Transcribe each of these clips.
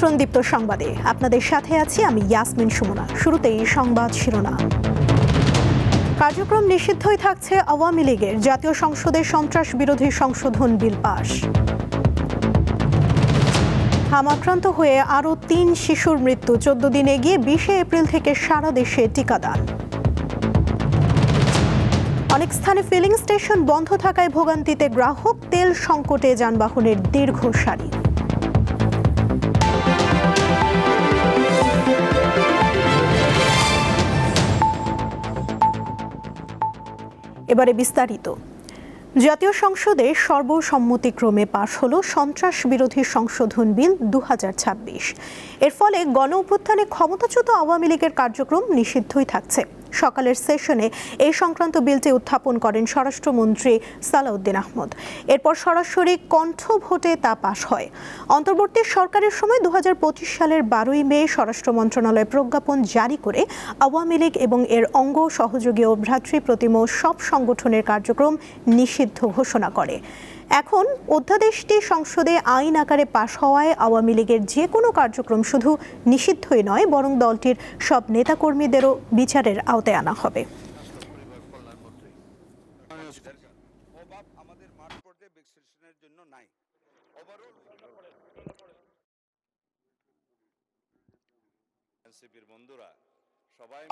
আমন্ত্রণ দীপ্ত সংবাদে আপনাদের সাথে আছি আমি ইয়াসমিন সুমনা। শুরুতেই সংবাদ শিরোনাম। কার্যক্রম নিষিদ্ধই থাকছে আওয়ামী লীগের, জাতীয় সংসদে সন্ত্রাস বিরোধী সংশোধন বিল পাস। হামাক্রান্ত হয়ে আরও ৩ শিশুর মৃত্যু, ১৪ দিন এগিয়ে ২০ এপ্রিল থেকে সারা দেশে টিকাদান। অনেক স্থানে ফিলিং স্টেশন বন্ধ থাকায় ভোগান্তিতে গ্রাহক, তেল সংকটে যানবাহনের দীর্ঘ সারি। এবারে বিস্তারিত। জাতীয় সংসদে সর্বসম্মতিক্রমে পাশ হলো সন্ত্রাস বিরোধী সংশোধন বিল ২০২৬। এর ফলে গণ অভ্যুত্থানে ক্ষমতাচ্যুত আওয়ামী লীগের কার্যক্রম নিষিদ্ধই থাকছে। সকালের সেশনে এই সংক্রান্ত বিলটি উত্থাপন করেন স্বরাষ্ট্রমন্ত্রী সালাউদ্দিন আহমদ। এরপর সরাসরি কণ্ঠ ভোটে তা পাশ হয়। অন্তর্বর্তী সরকারের সময় ২০২৫ সালের ১২ই মে স্বরাষ্ট্র মন্ত্রণালয় প্রজ্ঞাপন জারি করে আওয়ামী লীগ এবং এর অঙ্গ সহযোগী ও ভ্রাতৃপ্রতিম সব সংগঠনের কার্যক্রম নিষিদ্ধ ঘোষণা করে। এখন অধ্যাদেশটি সংসদে আইন আকারে পাশ হওয়ায় আওয়ামী লীগের যে কোনো কার্যক্রম শুধু নিষিদ্ধই নয়, বরং দলটির সব নেতাকর্মীদেরও বিচারের আওতায় আনা হবে।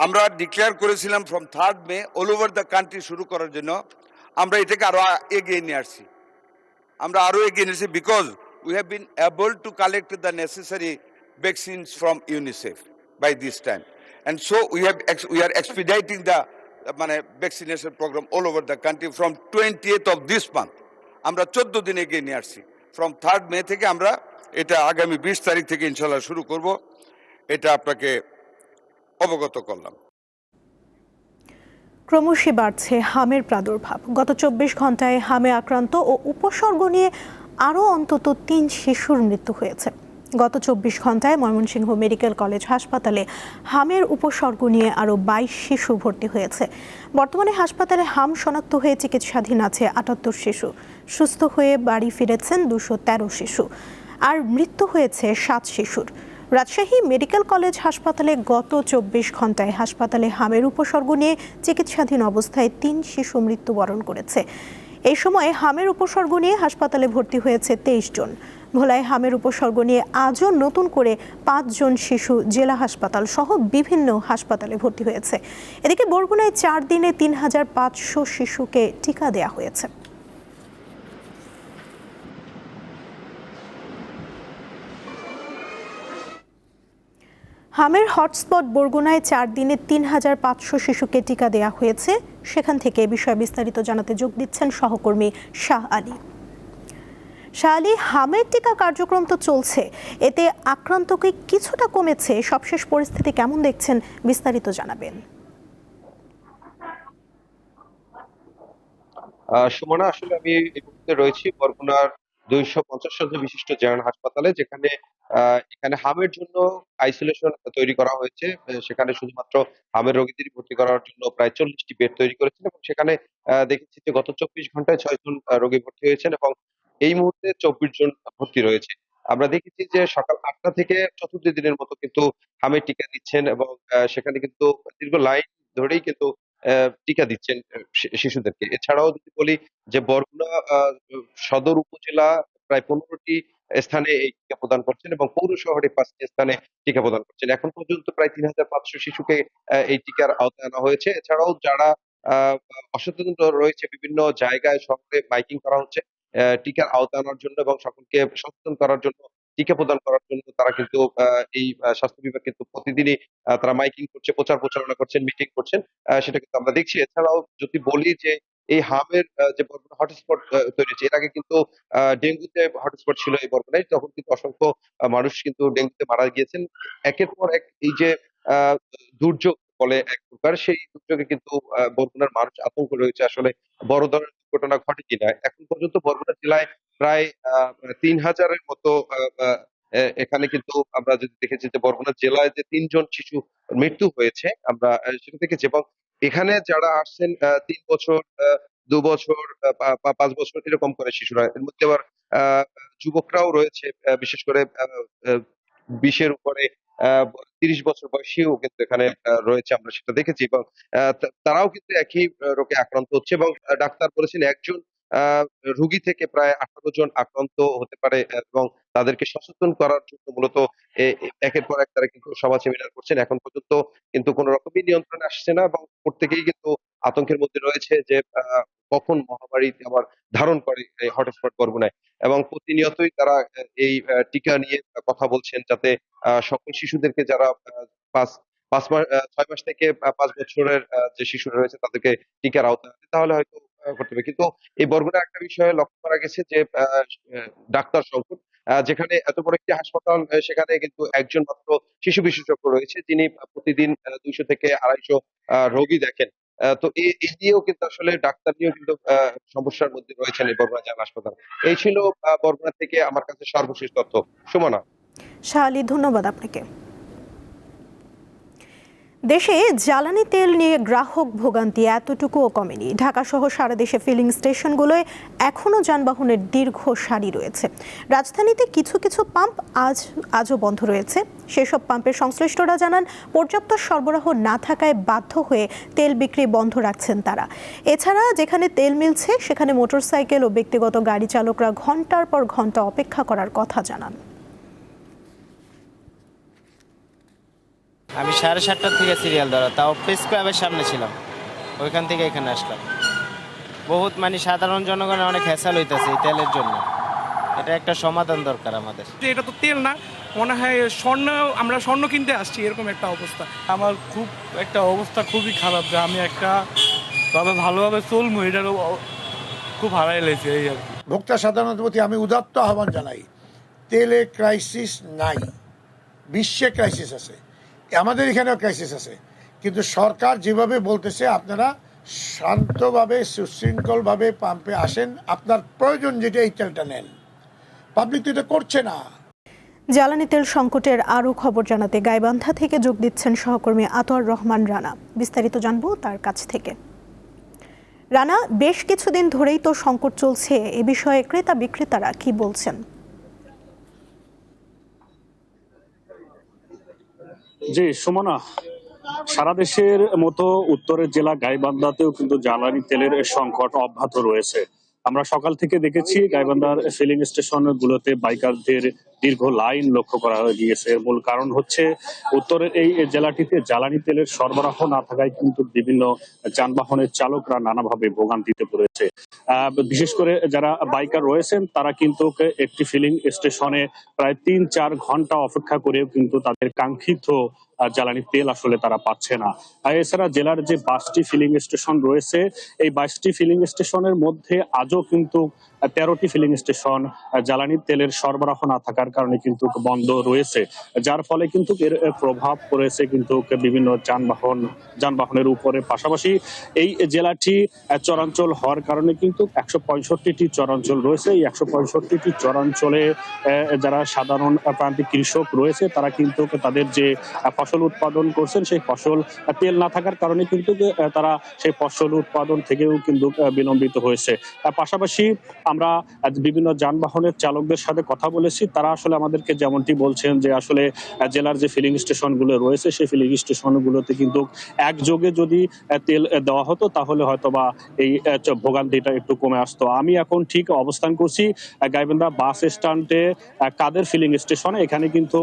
আমরা ডিক্লেয়ার করেছিলাম from 3rd may all over the country শুরু করার জন্য। আমরা এটাকে আরো এগিয়ে নিয়ে আসছি। আমরা আরো এগিয়ে নিয়েছি because we have been able to collect the necessary vaccines from UNICEF by this time, and so we are expediting the vaccination program all over the country from 20th of this month. আমরা 14 দিন এগিয়ে নিয়ে আসছি। From 3rd মে থেকে আমরা এটা আগামী 20 তারিখ থেকে ইনশাআল্লাহ শুরু করব। এটা আপনাকে অবগত করলাম। ক্রমশই বাড়ছে হামের প্রাদুর্ভাব। গত ২৪ ঘন্টায় হামে আক্রান্ত ও উপসর্গ নিয়ে আরও অন্তত ৩ শিশুর মৃত্যু হয়েছে। গত ২৪ ঘন্টায় ময়মনসিংহ মেডিকেল কলেজ হাসপাতালে হামের উপসর্গ নিয়ে আরও ২২ শিশু ভর্তি হয়েছে। বর্তমানে হাসপাতালে হাম শনাক্ত হয়ে চিকিৎসাধীন আছে ৭৮ শিশু। সুস্থ হয়ে বাড়ি ফিরেছেন ২১৩ শিশু, আর মৃত্যু হয়েছে ৭ শিশুর। রাজশাহী মেডিকেল কলেজ হাসপাতালে গত ২৪ ঘন্টায় হাসপাতালে হামের উপসর্গ নিয়ে চিকিৎসাধীন অবস্থায় ৩ শিশু মৃত্যুবরণ করেছে। এই সময় হামের উপসর্গ নিয়ে হাসপাতালে ভর্তি হয়েছে ২৩ জন। ভোলায় হামের উপসর্গ নিয়ে আজও নতুন করে ৫ জন শিশু জেলা হাসপাতাল সহ বিভিন্ন হাসপাতালে ভর্তি হয়েছে। এদিকে বরগুনায় ৪ দিনে ৩৫০০ শিশুকে টিকা দেওয়া হয়েছে। হামের হটস্পট বরগুনায় ৪ দিনে ৩৫০০ শিশুকে টিকা দেওয়া হয়েছে। সেখান থেকে এ বিষয়ে বিস্তারিত জানাতে যোগ দিচ্ছেন সহকর্মী শাহ আলী। শাহ আলী, হামের টিকা কার্যক্রম তো চলছে, এতে আক্রান্ত কি কিছুটা কমেছে? সবশেষ পরিস্থিতি কেমন দেখছেন, বিস্তারিত জানাবেন। সুমনা, আসলে আমি এই মুহূর্তে রয়েছি বরগুনার ২৫০ শয্যা বিশিষ্ট জেনারেল হাসপাতালে, যেখানে এখানে হামের জন্য আইসোলেশন তৈরি করা হয়েছে। সেখানে শুধুমাত্র হামের রোগীদের ভর্তি করার জন্য প্রায় ৪০টি বেড তৈরি করেছেন, এবং সেখানে দেখেছি যে গত ২৪ ঘন্টায় ৬ জন রোগী ভর্তি হয়েছেন, এবং এই মুহূর্তে ২৪ জন ভর্তি রয়েছে। আমরা দেখেছি যে সকাল ৮টা থেকে চতুর্থ দিনের মতো কিন্তু হামের টিকা দিচ্ছেন, এবং সেখানে কিন্তু দীর্ঘ লাইন ধরেই কিন্তু টিকা দিচ্ছেন শিশুদেরকে। এছাড়াও যদি বলি যে বরগুনা সদর উপজেলা প্রায় ১৫টি স্থানে এই টিকা প্রদান করছেন, এবং পৌর শহরে ৫টি স্থানে টিকা প্রদান করছেন। এখন পর্যন্ত প্রায় ৩৫০০ শিশুকে এই টিকার আওতায় আনা হয়েছে। এছাড়াও যারা অসচেতন রয়েছে, বিভিন্ন জায়গায় শহরে মাইকিং করা হচ্ছে টিকার আওতায় আনার জন্য, এবং সকলকে সচেতন করার জন্য, টিকা প্রদান করার জন্য তারা কিন্তু এই স্বাস্থ্য বিভাগ কিন্তু প্রতিদিনই তারা মাইকিং করছে, প্রচার প্রচারণা করছেন, মিটিং করছেন। সেটা কিন্তু আমরা দেখছি। এছাড়াও যদি বলি যে এই হাবের যে বরগুনা হটস্পট তৈরি হয়েছে, এর আগে কিন্তু ডেঙ্গুতে হটস্পট ছিল এই বরগুনায়। তখন কিন্তু অসংখ্য মানুষ কিন্তু ডেঙ্গুতে মারা গিয়েছেন। একের পর এক এই যে আ দুর্যোগ বলে এক প্রকার, সেই দুর্যোগে কিন্তু বরগুনার মানুষ আতঙ্ক রয়েছে আসলে বড় ধরনের দুর্ঘটনা ঘটে কিনা। এখন পর্যন্ত বরগুনা জেলায় প্রায় ৩,০০০ এর মতো আ আ এখানে কিন্তু আমরা যদি দেখেছি যে বরগুনা জেলায় যে ৩ জন শিশু মৃত্যু হয়েছে, আমরা সেটা দেখেছি, এবং এখানে যারা আসছেন ৩ বছর, ২ বছর, ৫ বছর এরকম করে শিশুরা। এর মধ্যে আবার আ যুবকরাও রয়েছে, বিশেষ করে 20-এর উপরে 30 বছর বয়সীও কিন্তু এখানে রয়েছে, আমরা সেটা দেখেছি। এবং তারাও কিন্তু একই রোগে আক্রান্ত হচ্ছে এবং ডাক্তার বলেছেন একজন আ রোগী থেকে প্রায় 18 জন আক্রান্ত হতে পারে, এবং তাদেরকে সচেতন করার জন্য মূলত একের পর এক তারা কিন্তু সভা সেমিনার করছেন। এখন পর্যন্ত কিন্তু কোন রকমই নিয়ন্ত্রণে আসছে না এবং প্রত্যেকেই কিন্তু আতঙ্কের মধ্যে রয়েছে যে কখন মহামারী আবার ধারণ করে এই হটস্পট বরগুনায়। এবং প্রতিনিয়তই তারা এই টিকা নিয়ে কথা বলছেন, যাতে সকল শিশুদেরকে যারা ৫ ৫ মাস ৬ মাস থেকে ৫ বছরের যে শিশুরা রয়েছে তাদেরকে টিকার আওতায় আনে, তাহলে হয়তো করতে হবে। কিন্তু এই বরগুনার একটা বিষয়ে লক্ষ্য করা গেছে যে ডাক্তার সংকট। যেখানে এত বড় একটি হাসপাতাল, সেখানে কিন্তু একজন মাত্র শিশু বিশেষজ্ঞ রয়েছে, যিনি প্রতিদিন ২০০ থেকে ২৫০ রোগী দেখেন। তো এই নিয়েও কিন্তু আসলে ডাক্তার নিয়েও কিন্তু সমস্যার মধ্যে রয়েছেন এই বরগুনা জেলা হাসপাতাল। এই ছিল বরগুনা থেকে আমার কাছে সর্বশেষ তথ্য। সুমনা। শাহ আলী, ধন্যবাদ আপনাকে। দেশে জ্বালানি তেল নিয়ে গ্রাহক ভোগান্তি এতটুকুও কমেনি। ঢাকা সহ সারা দেশে ফিলিং স্টেশনগুলোয় এখনও যানবাহনের দীর্ঘ সারি রয়েছে। রাজধানীতে কিছু কিছু পাম্প আজও বন্ধ রয়েছে। সেসব পাম্পের সংশ্লিষ্টরা জানান, পর্যাপ্ত সরবরাহ না থাকায় বাধ্য হয়ে তেল বিক্রি বন্ধ রাখছেন তারা। এছাড়া যেখানে তেল মিলছে সেখানে মোটরসাইকেল ও ব্যক্তিগত গাড়ি চালকরা ঘন্টার পর ঘন্টা অপেক্ষা করার কথা জানান। আমি 7:30টার থেকে সিরিয়াল ধরা, তাও প্রেস ক্লাবের সামনে ছিলাম, ওইখান থেকে এখানে আসলাম। বহুত সাধারণ জনগণের অনেক হ্যাসাল হইতেছে এই তেলের জন্য। এটা একটা সমাধান দরকার আমাদের। এটা তো তেল না, মনে হয় স্বর্ণ, আমরা স্বর্ণ কিনতে আসছি এরকম একটা অবস্থা। আমার খুব একটা অবস্থা খুবই খারাপ, যে আমি একটা ভালোভাবে চলবো এটারও খুব হারাই লেগেছে এই আর কি। ভোক্তা সাধারণের প্রতি আমি উদাত্ত আহ্বান জানাই, তেলে ক্রাইসিস নাই, বিশ্বে ক্রাইসিস আছে, আমাদের এখানেও ক্রাইসিস আছে, কিন্তু সরকার যেভাবে বলতেছে আপনারা শান্তভাবে সুশৃঙ্খলভাবে পাম্পে আসেন, আপনার প্রয়োজন যেটা এই তেলটা নেন। পাবলিক তো এটা করছে না। জ্বালানি তেল সংকটের আরও খবর জানাতে গাইবান্ধা থেকে যোগ দিচ্ছেন সহকর্মী আতোয়ার রহমান রানা। বিস্তারিত জানবো তার কাছ থেকে। রানা, বেশ কিছুদিন ধরেই তো সংকট চলছে, এ বিষয়ে ক্রেতা বিক্রেতারা কি বলছেন? জি সুমনা, সারা দেশের মতো উত্তরের জেলা গাইবান্ধাতেও কিন্তু জ্বালানি তেলের সংকট অব্যাহত রয়েছে। আমরা সকাল থেকে দেখেছি গাইবান্ধার ফিলিং স্টেশন গুলোতে বাইকারদের দীর্ঘ লাইন লক্ষ্য করা গিয়েছে। এর মূল কারণ হচ্ছে উত্তরের এই জেলাটিতে জ্বালানি তেলের সরবরাহ না থাকায় কিন্তু বিভিন্ন যানবাহনের চালকরা নানাভাবে ভোগান্তিতে পড়েছে। বিশেষ করে যারা বাইকার রয়েছেন তারা কিন্তু একটি ফিলিং স্টেশনে প্রায় ৩-৪ ঘন্টা অপেক্ষা করেও কিন্তু তাদের কাঙ্ক্ষিত জ্বালানি তেল আসলে তারা পাচ্ছে না। এছাড়া জেলার যে 22টি ফিলিং স্টেশন রয়েছে, এই 22টি ফিলিং স্টেশনের মধ্যে আজও কিন্তু 13টি ফিলিং স্টেশন জ্বালানি তেলের সরবরাহ না থাকার কারণে কিন্তু বন্ধ রয়েছে, যার ফলে কিন্তু এর প্রভাব পড়েছে কিন্তু বিভিন্ন যানবাহনের উপরে। পাশাপাশি এই জেলাটি চরাঞ্চল হওয়ার কারণে কিন্তু 165টি চরাঞ্চল রয়েছে। এই 165টি চরাঞ্চলে যারা সাধারণ প্রান্তিক কৃষক রয়েছে তারা কিন্তু তাদের যে ফসল উৎপাদন করছেন সেই ফসল তেল না থাকার কারণে কিন্তু তারা সেই ফসল উৎপাদন থেকেও কিন্তু বিলম্বিত হয়েছে। পাশাপাশি আমরা বিভিন্ন যানবাহনের চালকদের সাথে কথা বলেছি, তারা আসলে আমাদেরকে যেমনটি বলছেন যে আসলে জেলার যে ফিলিং স্টেশনগুলো রয়েছে সেই ফিলিং স্টেশনগুলোতে কিন্তু একযোগে যদি তেল দেওয়া হতো তাহলে হয়তোবা এই ভোগান্তিটা একটু কমে আসতো। আমি এখন ঠিক অবস্থান করছি গাইবান্ধা বাস স্ট্যান্ডে কাদের ফিলিং স্টেশনে। এখানে কিন্তু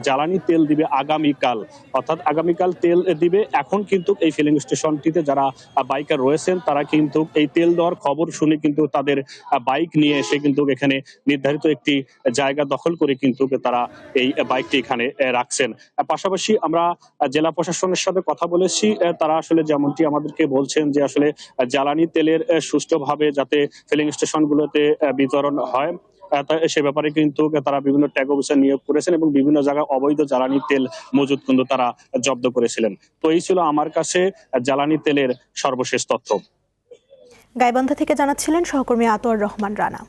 জ্বালানি তেল দিবে আগামীকাল, অর্থাৎ আগামীকাল তেল দিবে। এখন কিন্তু এই ফিলিং স্টেশনটিতে যারা বাইকার রয়েছেন তারা কিন্তু এই তেল দেওয়ার খবর শুনে কিন্তু তাদের বাইক নিয়ে এসে কিন্তু এখানে নির্ধারিত একটি জায়গা দখল করে কিন্তু তারা এই বাইকটি এখানে রাখছেন। পাশাপাশি আমরা জেলা প্রশাসনের সাথে কথা বলেছি, তারা আসলে যেমনটি আমাদেরকে বলছেন যে আসলে জ্বালানি তেলের সুষ্ঠুভাবে যাতে ফিলিং স্টেশনগুলোতে বিতরণ হয় সে ব্যাপারে কিন্তু তারা বিভিন্ন ট্যাগ অফিসার নিয়োগ করেছেন এবং বিভিন্ন জায়গায় অবৈধ জ্বালানি তেল মজুত কিন্তু তারা জব্দ করেছিলেন। তো এই ছিল আমার কাছে জ্বালানি তেলের সর্বশেষ তথ্য। গাইবান্ধা থেকে জানাচ্ছিলেন সহকর্মী আতোয়ার রহমান রানা।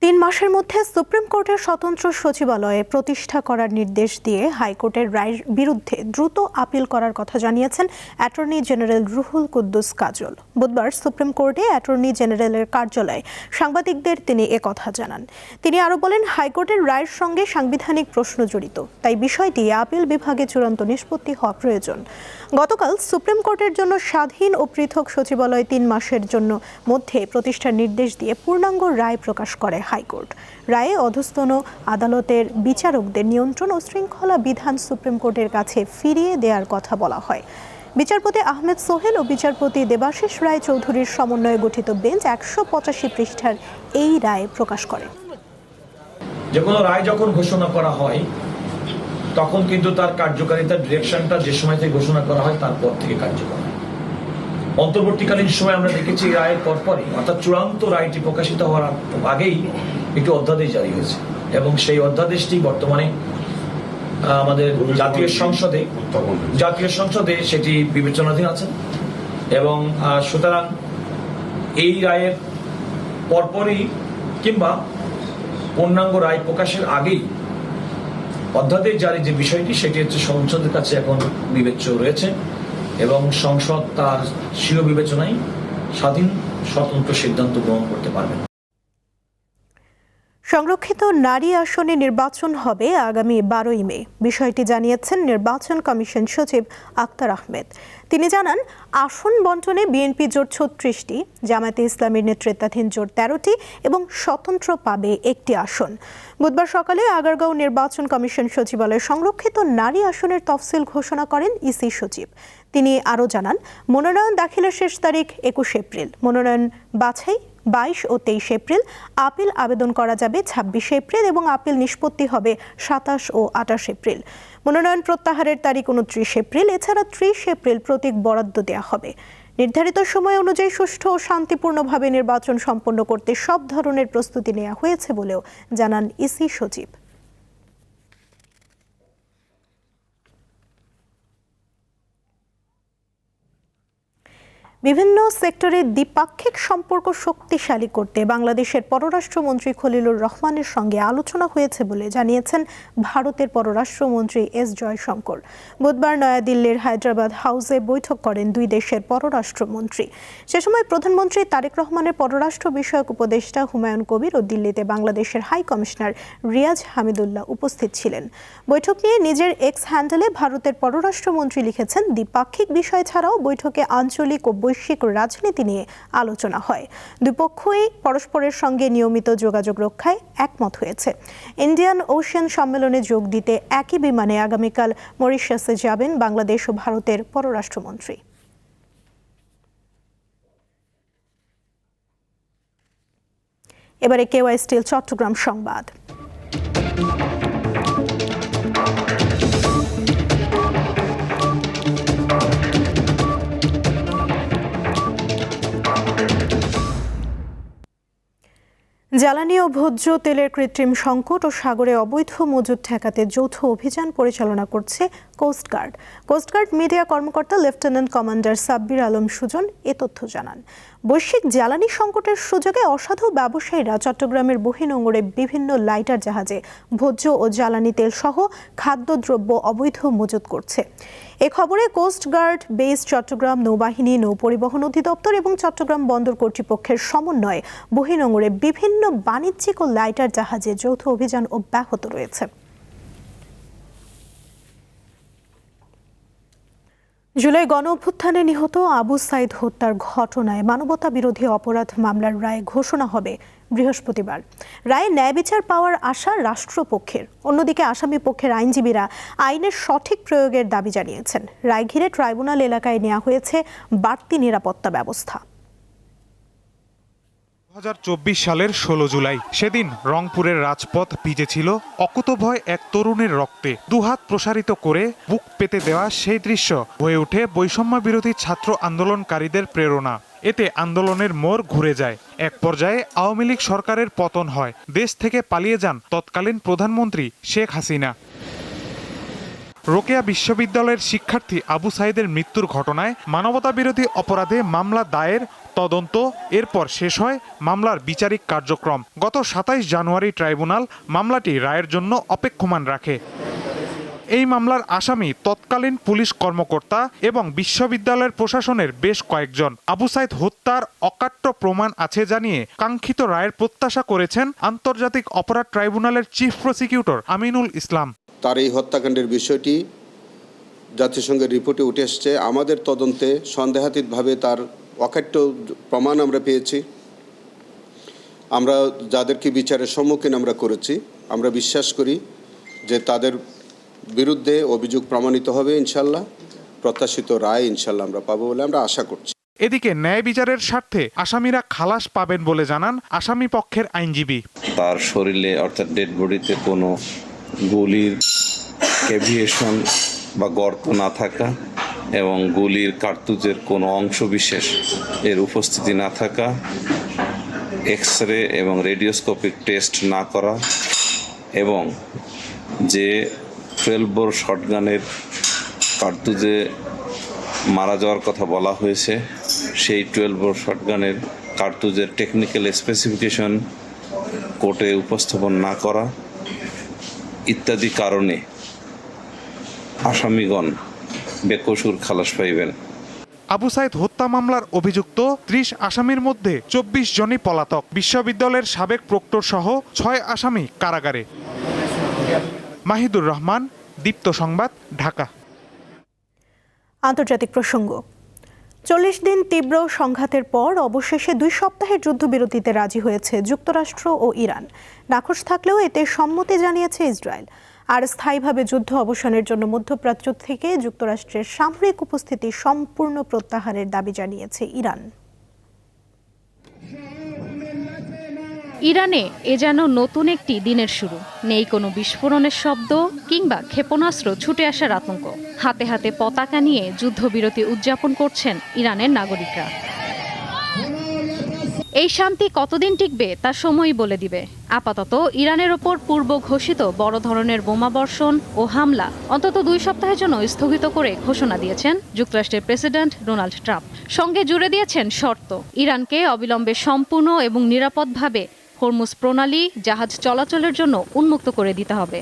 3 মাসের মধ্যে সুপ্রিম কোর্টের স্বতন্ত্র সচিবালয়ে প্রতিষ্ঠা করার নির্দেশ দিয়ে হাইকোর্টের রায়ের বিরুদ্ধে দ্রুত আপিল করার কথা জানিয়েছেন অ্যাটর্নি জেনারেল রুহুল কুদ্দুস কাজল। বুধবার সুপ্রিম কোর্টে অ্যাটর্নি জেনারেলের কার্যালয়ে সাংবাদিকদের তিনি একথা জানান। তিনি আরও বলেন, হাইকোর্টের রায়ের সঙ্গে সাংবিধানিক প্রশ্ন জড়িত, তাই বিষয়টি আপিল বিভাগে চূড়ান্ত নিষ্পত্তি হওয়া প্রয়োজন। গতকাল সুপ্রিম কোর্টের জন্য স্বাধীন ও পৃথক সচিবালয় 3 মাসের জন্য মধ্যে প্রতিষ্ঠার নির্দেশ দিয়ে পূর্ণাঙ্গ রায় প্রকাশ করে হাইকোর্ট। রায়ে অধস্তন আদালতের বিচারকদের নিয়ন্ত্রণ ও শৃঙ্খলা বিধান সুপ্রিম কোর্টের কাছে ফিরিয়ে দেওয়ার কথা বলা হয়। বিচারপতি আহমেদ সোহেল ও বিচারপতি দেবাশিস রায় চৌধুরীর সমন্বয়ে গঠিত বেঞ্চ 185 পৃষ্ঠার এই রায় প্রকাশ করে। যে কোনো রায় যখন ঘোষণা করা হয় তখন কিন্তু তার কার্যকারিতার ডিরেকশনটা যে সময় থেকে ঘোষণা করা হয় তারপর থেকে কার্যকর হয়। অন্তর্বর্তীকালীন সময় আমরা দেখেছি রায়ের পরপরই, অর্থাৎ চূড়ান্ত রায়টি প্রকাশিত হওয়ার আগেই একটি অধ্যাদেশ জারি হয়েছে এবং সেই অধ্যাদেশটি বর্তমানে আমাদের জাতীয় সংসদে সেটি বিবেচনাধীন আছে এবং সুতরাং এই রায়ের পরপরই কিংবা পূর্ণাঙ্গ রায় প্রকাশের আগেই অধ্যাদেশ জারি যে বিষয়টি সেটি হচ্ছে সংসদের কাছে এখন বিবেচ্য রয়েছে এবং সংসদ তার স্বীয় বিবেচনায় স্বাধীন স্বতন্ত্র সিদ্ধান্ত গ্রহণ করতে পারবে। সংরক্ষিত নারী আসনে নির্বাচন হবে আগামী 12ই মে। বিষয়টি জানিয়েছেন নির্বাচন কমিশন সচিব আক্তার আহমেদ। তিনি জানান, আসন বন্টনে বিএনপি জোট 36টি, জামায়াতে ইসলামীর নেতৃত্বাধীন জোট 13টি এবং স্বতন্ত্র পাবে 1টি আসন। বুধবার সকালে আগারগাঁও নির্বাচন কমিশন সচিবালয়ে সংরক্ষিত নারী আসনের তফসিল ঘোষণা করেন ইসি সচিব। তিনি আরও জানান, মনোনয়ন দাখিলের শেষ তারিখ 21 এপ্রিল, মনোনয়ন বাছাই 22 ও 23 এপ্রিল, আপিল আবেদন করা যাবে 26 এপ্রিল এবং আপিল নিষ্পত্তি হবে 27 ও 28 এপ্রিল। মনোনয়ন প্রত্যাহারের তারিখ 29 এপ্রিল। এছাড়া 30 এপ্রিল প্রতীক বরাদ্দ দেওয়া হবে। নির্ধারিত সময় অনুযায়ী সুষ্ঠু ও শান্তিপূর্ণভাবে নির্বাচন সম্পন্ন করতে সব ধরনের প্রস্তুতি নেওয়া হয়েছে বলেও জানান ইসি সচিব। বিভিন্ন সেক্টরে দ্বিপাক্ষিক সম্পর্ক শক্তিশালী করতে বাংলাদেশের পররাষ্ট্রমন্ত্রী খলিলুর রহমানের সঙ্গে আলোচনা হয়েছে বলে জানিয়েছেন ভারতের পররাষ্ট্রমন্ত্রী এস জয়শঙ্কর। বুধবার নয়াদিল্লির হায়দ্রাবাদ হাউসে বৈঠক করেন দুই দেশের পররাষ্ট্রমন্ত্রী। সে সময় প্রধানমন্ত্রী তারেক রহমানের পররাষ্ট্র বিষয়ক উপদেষ্টা হুমায়ুন কবির ও দিল্লিতে বাংলাদেশের হাই কমিশনার রিয়াজ হামিদুল্লাহ উপস্থিত ছিলেন। বৈঠক নিয়ে নিজের এক্স হ্যান্ডেলে ভারতের পররাষ্ট্রমন্ত্রী লিখেছেন, দ্বিপাক্ষিক বিষয় ছাড়াও বৈঠকে আঞ্চলিক ও বৈশ্বিক রাজনীতি নিয়ে আলোচনা হয়। দুই পক্ষই পরস্পরের সঙ্গে নিয়মিত যোগাযোগ রক্ষায় একমত হয়েছে। ইন্ডিয়ান ওশিয়ান সম্মেলনে যোগ দিতে একই বিমানে আগামীকাল মরিশাসে যাবেন বাংলাদেশ ও ভারতের পররাষ্ট্রমন্ত্রী। এবারে কেওয়াই স্টিল চট্টগ্রাম সংবাদ। জ্বালানি ও ভোজ্য তেলের কৃত্রিম সংকট ও সাগরে অবৈধ মজুদ ঠেকাতে যৌথ অভিযান পরিচালনা করছে কোস্টগার্ড। কোস্টগার্ড মিডিয়া কর্মকর্তা লেফটেন্যান্ট কমান্ডার সাব্বির আলম সুজন এ তথ্য জানান। বৈশ্বিক জ্বালানি সংকটের সুযোগে অসাধু ব্যবসায়ীরা চট্টগ্রামের বহিনোঙরে বিভিন্ন লাইটার জাহাজে ভোজ্য ও জ্বালানি তেল সহ খাদ্যদ্রব্য অবৈধ মজুত করছে। এ খবরে কোস্টগার্ড বেস চট্টগ্রাম, নৌবাহিনী, নৌপরিবহন অধিদপ্তর এবং চট্টগ্রাম বন্দর কর্তৃপক্ষের সমন্বয়ে বহিনোঙরে বিভিন্ন বাণিজ্যিক ও লাইটার জাহাজে যৌথ অভিযান অব্যাহত রয়েছে। জুলাই গণ অভ্যুত্থানে নিহত আবু সাইদ হত্যার ঘটনায় মানবতা বিরোধী অপরাধ মামলার রায় ঘোষণা হবে বৃহস্পতিবার। রায়ে ন্যায় বিচার পাওয়ার আশা রাষ্ট্রপক্ষের। অন্যদিকে আসামি পক্ষের আইনজীবীরা আইনের সঠিক প্রয়োগের দাবি জানিয়েছেন। রায় ঘিরে ট্রাইব্যুনাল এলাকায় নেওয়া হয়েছে বাড়তি নিরাপত্তা ব্যবস্থা। 2024 সালের 16 জুলাই সেদিন রংপুরের রাজপথ ভিজেছিল অকুতভয় এক তরুণের রক্তে। দুহাত প্রসারিত করে বুক পেতে দেওয়া সেই দৃশ্য হয়ে ওঠে বৈষম্য বিরোধী ছাত্র আন্দোলনকারীদের প্রেরণা। এতে আন্দোলনের মোড় ঘুরে যায়। এক পর্যায়ে আওয়ামী লীগ সরকারের পতন হয়। দেশ থেকে পালিয়ে যান তৎকালীন প্রধানমন্ত্রী শেখ হাসিনা। রোকেয়া বিশ্ববিদ্যালয়ের শিক্ষার্থী আবু সাইদের মৃত্যুর ঘটনায় মানবতাবিরোধী অপরাধে মামলা দায়ের, তদন্ত, এরপর শেষ হয় মামলার বিচারিক কার্যক্রম। গত ২৭ জানুয়ারি ট্রাইব্যুনাল মামলাটি রায়ের জন্য অপেক্ষমান রাখে। এই মামলার আসামি তৎকালীন পুলিশ কর্মকর্তা এবং বিশ্ববিদ্যালয়ের প্রশাসনের বেশ কয়েকজন। আবু সাইদ হত্যার অকাট্য প্রমাণ আছে জানিয়ে কাঙ্ক্ষিত রায়ের প্রত্যাশা করেছেন আন্তর্জাতিক অপরাধ ট্রাইব্যুনালের চিফ প্রসিকিউটর আমিনুল ইসলাম। তার এই হত্যাকাণ্ডের বিষয়টি জাতিসংঘের রিপোর্টে উঠে এসছে। আমাদের তদন্তে সন্দেহাতীতভাবে তার অকাট্য প্রমাণ আমরা পেয়েছি। আমরা যাদেরকে বিচারের সম্মুখীন আমরা করেছি, আমরা বিশ্বাস করি যে তাদের বিরুদ্ধে অভিযোগ প্রমাণিত হবে ইনশাল্লাহ। প্রত্যাশিত রায় ইনশাল্লাহ আমরা পাবো বলে আমরা আশা করছি। এদিকে ন্যায় বিচারের স্বার্থে আসামিরা খালাস পাবেন বলে জানান আসামি পক্ষের আইনজীবী। তার শরীরে অর্থাৎ ডেড বডিতে কোনো গুলির ক্যাভিয়েশন বা গর্ত না থাকা এবং গুলির কার্তুজের কোনো অংশ বিশেষ এর উপস্থিতি না থাকা, এক্স রে এবং রেডিওস্কোপিক টেস্ট না করা এবং যে 12 বোর শটগানের কার্তুজে মারা যাওয়ার কথা বলা হয়েছে সেই 12 বোর শটগানের কার্তুজের টেকনিক্যাল স্পেসিফিকেশন কোর্টে উপস্থাপন না করা ইত্যাদি কারণে আসামিগণ বেকসুর খালাস পাইবেন। আবু সাইদ হত্যা মামলার অভিযুক্ত 30 আসামির মধ্যে 24 জনই পলাতক। বিশ্ববিদ্যালয়ের সাবেক প্রক্টর সহ 6 আসামি কারাগারে। মাহিদুর রহমান, দীপ্ত সংবাদ, ঢাকা। আন্তর্জাতিক প্রসঙ্গ। 40 দিন তীব্র সংঘাতের পর অবশেষে 2 সপ্তাহের যুদ্ধবিরতিতে রাজি হয়েছে যুক্তরাষ্ট্র ও ইরান। নাখোশ থাকলেও এতে সম্মতি জানিয়েছে ইসরায়েল। আর স্থায়ীভাবে যুদ্ধ অবসানের জন্য মধ্যপ্রাচ্য থেকে যুক্তরাষ্ট্রের সামরিক উপস্থিতি সম্পূর্ণ প্রত্যাহারের দাবি জানিয়েছে ইরান। ইরানে এ যেন নতুন একটি দিনের শুরু। নেই কোনো বিস্ফোরণের শব্দ কিংবা ক্ষেপণাস্ত্র ছুটে আসার আতঙ্ক। হাতে হাতে পতাকা নিয়ে যুদ্ধবিরতি উদযাপন করছেন ইরানের নাগরিকরা। এই শান্তি কতদিন টিকবে তা সময়ই বলে দিবে। আপাতত ইরানের ওপর পূর্ব ঘোষিত বড় ধরনের বোমাবর্ষণ ও হামলা অন্তত 2 সপ্তাহের জন্য স্থগিত করে ঘোষণা দিয়েছেন যুক্তরাষ্ট্রের প্রেসিডেন্ট ডোনাল্ড ট্রাম্প। সঙ্গে জুড়ে দিয়েছেন শর্ত, ইরানকে অবিলম্বে সম্পূর্ণ এবং নিরাপদভাবে হরমুজ প্রণালী জাহাজ চলাচলের জন্য উন্মুক্ত করে দিতে হবে।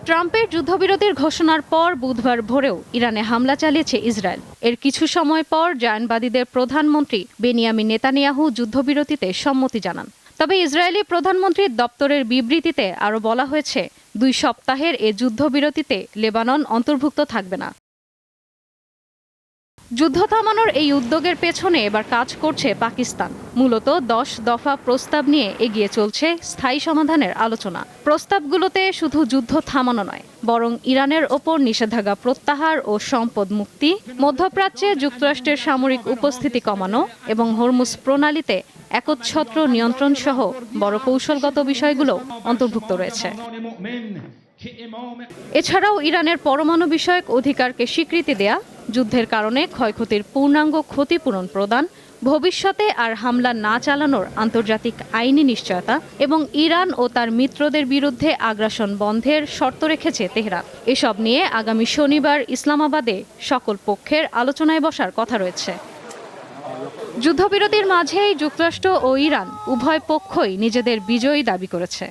ট্রাম্পের যুদ্ধবিরতির ঘোষণার পর বুধবার ভোরেও ইরানে হামলা চালিয়েছে ইসরায়েল। এর কিছু সময় পর জায়নবাদীদের প্রধানমন্ত্রী বেনিয়ামিন নেতানিয়াহু যুদ্ধবিরতিতে সম্মতি জানান। তবে ইসরায়েলি প্রধানমন্ত্রীর দপ্তরের বিবৃতিতে আরও বলা হয়েছে 2 সপ্তাহের এ যুদ্ধবিরতিতে লেবানন অন্তর্ভুক্ত থাকবে না। যুদ্ধ থামানোর এই উদ্যোগের পেছনে এবার কাজ করছে পাকিস্তান। মূলত 10 দফা প্রস্তাব নিয়ে এগিয়ে চলছে স্থায়ী সমাধানের আলোচনা। প্রস্তাবগুলোতে শুধু যুদ্ধ থামানো নয়, বরং ইরানের ওপর নিষেধাজ্ঞা প্রত্যাহার ও সম্পদ মুক্তি, মধ্যপ্রাচ্যে যুক্তরাষ্ট্রের সামরিক উপস্থিতি কমানো এবং হরমুজ প্রণালীতে একচ্ছত্র নিয়ন্ত্রণ সহ বড় কৌশলগত বিষয়গুলো অন্তর্ভুক্ত রয়েছে। এছাড়াও ইরানের পরমাণু বিষয়ক অধিকারকে স্বীকৃতি দেয়া, যুদ্ধের কারণে ক্ষয়ক্ষতির পূর্ণাঙ্গ ক্ষতিপূরণ প্রদান, ভবিষ্যতে আর হামলা না চালানোর আন্তর্জাতিক আইনি নিশ্চয়তা এবং ইরান ও তার মিত্রদের বিরুদ্ধে আগ্রাসন বন্ধের শর্ত রেখেছে তেহরান। এসব নিয়ে আগামী শনিবার ইসলামাবাদে সকল পক্ষের আলোচনায় বসার কথা রয়েছে। যুদ্ধবিরতির মাঝেই যুক্তরাষ্ট্র ও ইরান উভয় পক্ষই নিজেদের বিজয়ী দাবি করেছে।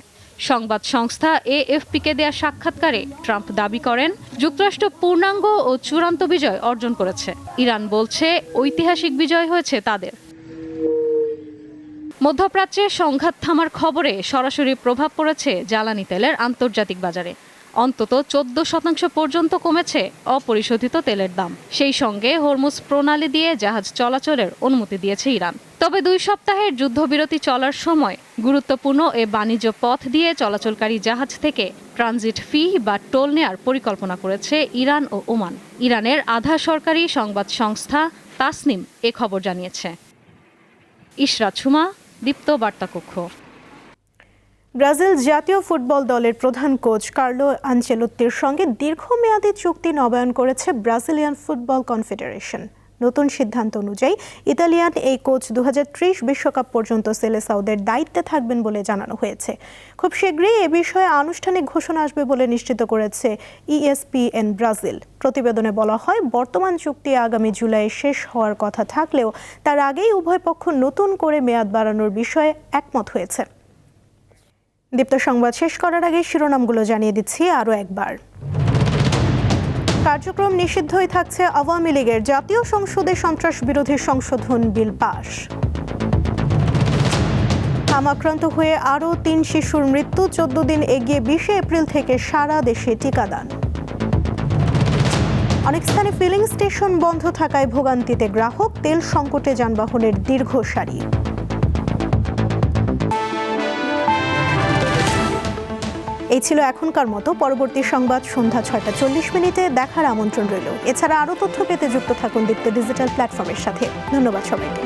সংবাদ সংস্থা এএফপিকে দেয়া সাক্ষাৎকারে ট্রাম্প দাবি করেন যুক্তরাষ্ট্র পূর্ণাঙ্গ ও চূড়ান্ত বিজয় অর্জন করেছে। ইরান বলছে ঐতিহাসিক বিজয় হয়েছে তাদের। মধ্যপ্রাচ্যে সংঘাত থামার খবরে সরাসরি প্রভাব পড়েছে জ্বালানি তেলের আন্তর্জাতিক বাজারে। অন্তত 14% পর্যন্ত কমেছে অপরিশোধিত তেলের দাম। সেই সঙ্গে হরমুজ প্রণালী দিয়ে জাহাজ চলাচলের অনুমতি দিয়েছে ইরান। তবে 2 সপ্তাহের যুদ্ধবিরতি চলার সময় গুরুত্বপূর্ণ এ বাণিজ্য পথ দিয়ে চলাচলকারী জাহাজ থেকে ট্রানজিট ফি বা টোল নেয়ার পরিকল্পনা করেছে ইরান ও ওমান। ইরানের আধা সরকারি সংবাদ সংস্থা তাসনিম এ খবর জানিয়েছে। ইশরাত সুমা, দীপ্ত বার্তা কক্ষ। ব্রাজিল জাতীয় ফুটবল দলের প্রধান কোচ কার্লো আনচেলোত্তির সঙ্গে দীর্ঘমেয়াদী চুক্তি নবায়ন করেছে ব্রাজিলিয়ান ফুটবল কনফেডারেশন। নতুন সিদ্ধান্ত অনুযায়ী ইতালিয়ান এই কোচ 2030 বিশ্বকাপ পর্যন্ত সেলেসাওদের দায়িত্বে থাকবেন বলে জানানো হয়েছে। খুব শীঘ্রই এ বিষয়ে আনুষ্ঠানিক ঘোষণা আসবে বলে নিশ্চিত করেছে ESPN ব্রাজিল। প্রতিবেদনে বলা হয়, বর্তমান চুক্তি আগামী জুলাইয়ে শেষ হওয়ার কথা থাকলেও তার আগেই উভয় পক্ষ নতুন করে মেয়াদ বাড়ানোর বিষয়ে একমত হয়েছে। দীপ্ত সংবাদ শেষ করার আগে শিরোনামগুলো জানিয়ে দিচ্ছি আরও একবার। কার্যক্রম নিষিদ্ধই থাকছে আওয়ামী লীগের, জাতীয় সংসদে সন্ত্রাস বিরোধী সংশোধন বিল পাস। আক্রান্ত হয়ে আরও 3 শিশুর মৃত্যু, 14 দিন এগিয়ে 20 এপ্রিল থেকে সারা দেশে টিকাদান। অনেক স্থানে ফিলিং স্টেশন বন্ধ থাকায় ভোগান্তিতে গ্রাহক, তেল সংকটে যানবাহনের দীর্ঘ সারি। এই ছিল এখনকার মতো। পরবর্তী সংবাদ সন্ধ্যা 6টা 40 দেখার আমন্ত্রণ রইল। এছাড়া আরও তথ্য পেতে যুক্ত থাকুন দীপ্ত ডিজিটাল প্ল্যাটফর্মের সাথে। ধন্যবাদ সবাইকে।